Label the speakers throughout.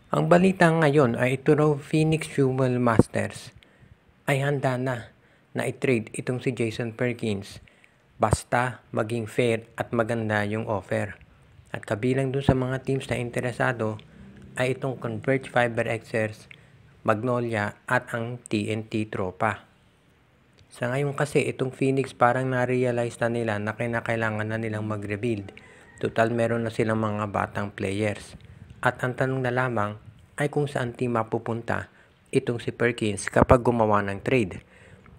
Speaker 1: Ang balita ngayon ay ito raw Phoenix Jewel Masters ay handa na i-trade itong si Jason Perkins basta maging fair at maganda yung offer. At kabilang dun sa mga teams na interesado ay itong Converge Fiber Xers, Magnolia at ang TNT Tropa. Sa ngayon kasi itong Phoenix parang na-realize na nila na kinakailangan na nilang mag-rebuild. Total meron na silang mga batang players. At ang tanong na lamang ay kung saan team mapupunta itong si Perkins kapag gumawa ng trade.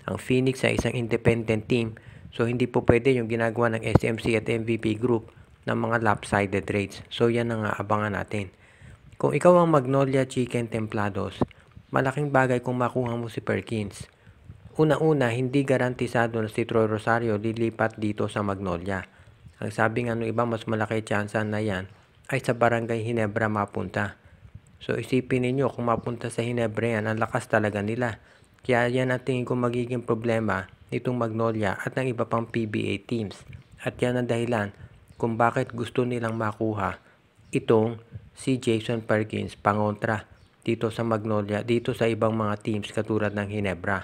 Speaker 1: Ang Phoenix ay isang independent team, so hindi po pwede yung ginagawa ng SMC at MVP Group ng mga lopsided trades. So yan ang abangan natin. Kung ikaw ang Magnolia Chicken Templados, malaking bagay kung makuha mo si Perkins. Una-una, hindi garantisado na si Troy Rosario lilipat dito sa Magnolia. Ang sabi nga ng iba, mas malaki tsansa na yan ay sa Barangay Hinebra mapunta. So isipin ninyo kung mapunta sa Hinebra yan, ang lakas talaga nila. Kaya yan ang tingin ko magiging problema nitong Magnolia at ng iba pang PBA teams. At yan ang dahilan kung bakit gusto nilang makuha itong si Jason Perkins pangontra dito sa Magnolia, dito sa ibang mga teams katulad ng Hinebra.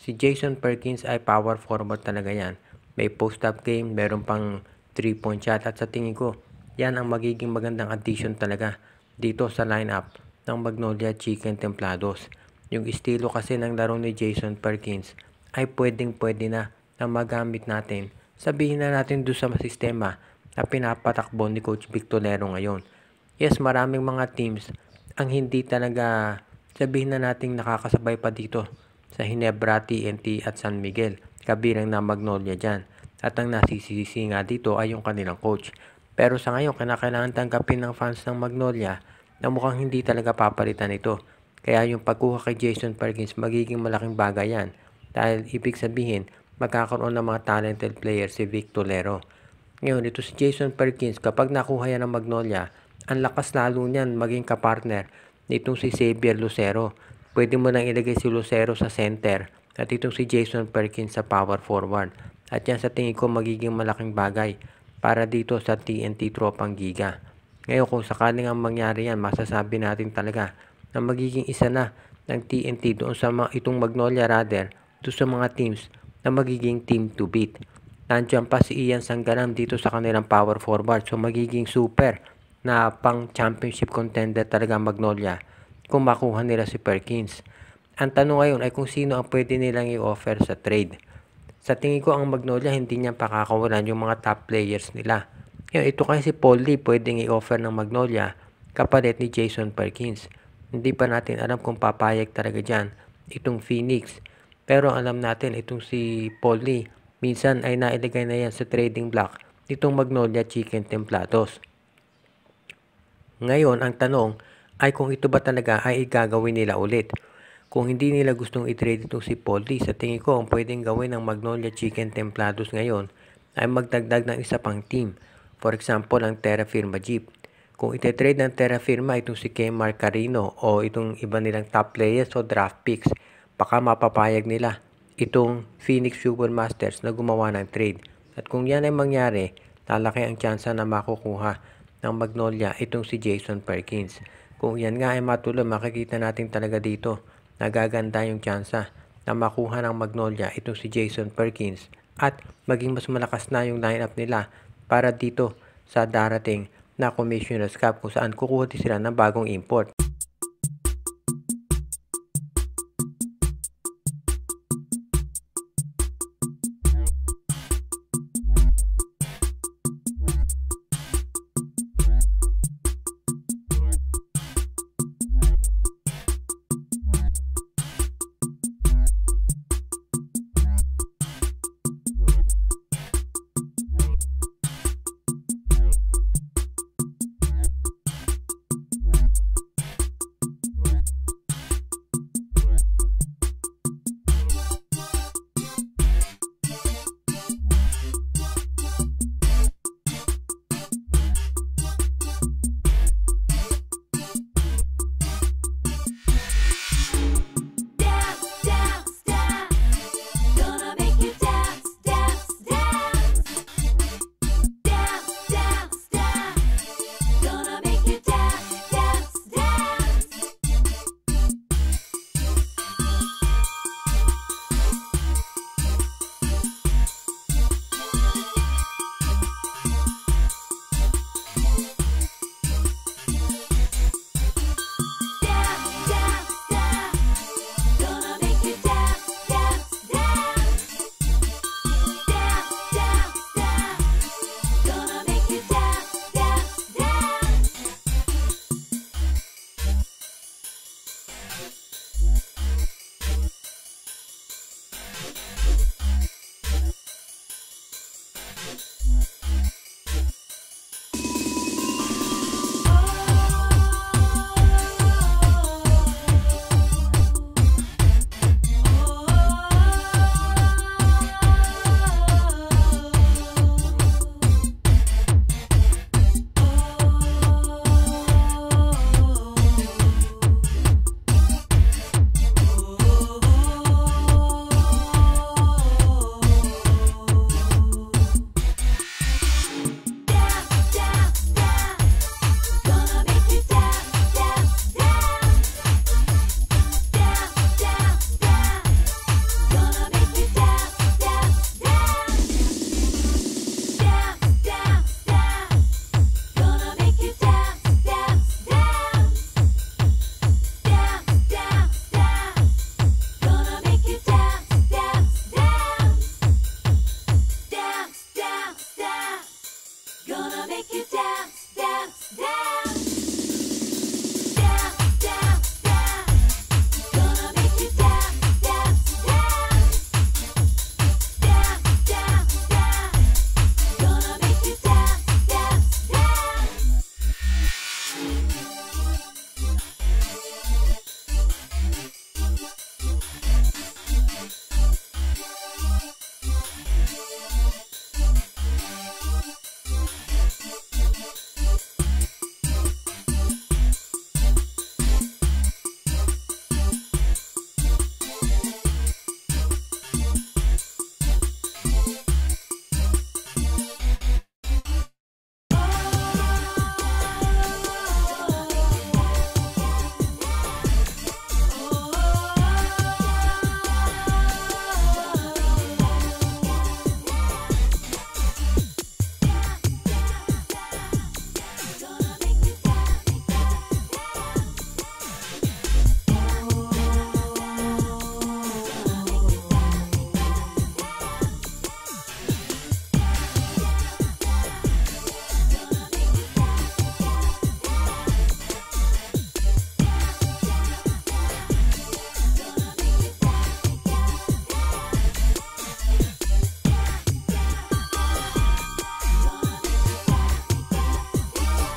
Speaker 1: Si Jason Perkins ay power forward talaga yan. May post-up game, meron pang 3-point shot at sa tingin ko, yan ang magiging magandang addition talaga dito sa lineup ng Magnolia Chicken Templados. Yung estilo kasi ng laro ni Jason Perkins ay pwedeng-pwede na magamit natin. Sabihin na natin doon sa sistema na pinapatakbo ni Coach Victorero ngayon. Yes, maraming mga teams ang hindi talaga sabihin na natin nakakasabay pa dito sa Hinebra, TNT at San Miguel, kabilang na Magnolia dyan. At ang nasisisi nga dito ay yung kanilang coach. Pero sa ngayon, kailangan tanggapin ng fans ng Magnolia na mukhang hindi talaga papalitan ito. Kaya yung pagkuha kay Jason Perkins magiging malaking bagay yan. Dahil ibig sabihin, magkakaroon ng mga talented player si Vic Tolero. Ngayon, ito si Jason Perkins, kapag nakuha yan ng Magnolia, ang lakas lalo niyan maging kapartner nitong si Xavier Lucero. Pwede mo nang ilagay si Lucero sa center at itong si Jason Perkins sa power forward. At yan sa tingin ko magiging malaking bagay para dito sa TNT Tropang Giga. Ngayon kung sakaling ang mangyari yan, masasabi natin talaga na magiging isa na ng TNT doon sa itong Magnolia rather doon sa mga teams na magiging team to beat. Nandiyan pa si Ian Sanggaram dito sa kanilang power forward, so magiging super na pang championship contender talaga Magnolia kung makuha nila si Perkins. Ang tanong ngayon ay kung sino ang pwede nilang i-offer sa trade. Sa tingin ko ang Magnolia hindi niya pakakawalan yung mga top players nila. Ito kasi si Paul Lee pwedeng i-offer ng Magnolia kapalit ni Jason Perkins. Hindi pa natin alam kung papayag talaga dyan itong Phoenix. Pero alam natin itong si Paul Lee minsan ay nailagay na yan sa trading block nitong Magnolia Chicken Templados. Ngayon ang tanong ay kung ito ba talaga ay igagawin nila ulit. Kung hindi nila gustong i-trade itong si Paul Lee, sa tingin ko ang pwedeng gawin ng Magnolia Chicken Templados ngayon ay magdagdag ng isa pang team. For example, ang Terra Firma Jeep. Kung ite-trade ng Terra Firma itong si Kemar Carino o itong iba nilang top players o draft picks, baka mapapayag nila itong Phoenix Jewel Masters na gumawa ng trade. At kung yan ay mangyari, lalaki ang tsansa na makukuha ng Magnolia itong si Jason Perkins. Kung yan nga ay matuloy, makikita natin talaga dito nagaganda yung tsansa na makuha ng Magnolia itong si Jason Perkins at maging mas malakas na yung lineup nila para dito sa darating na Commissioner's Cup kung saan kukuha sila ng bagong import.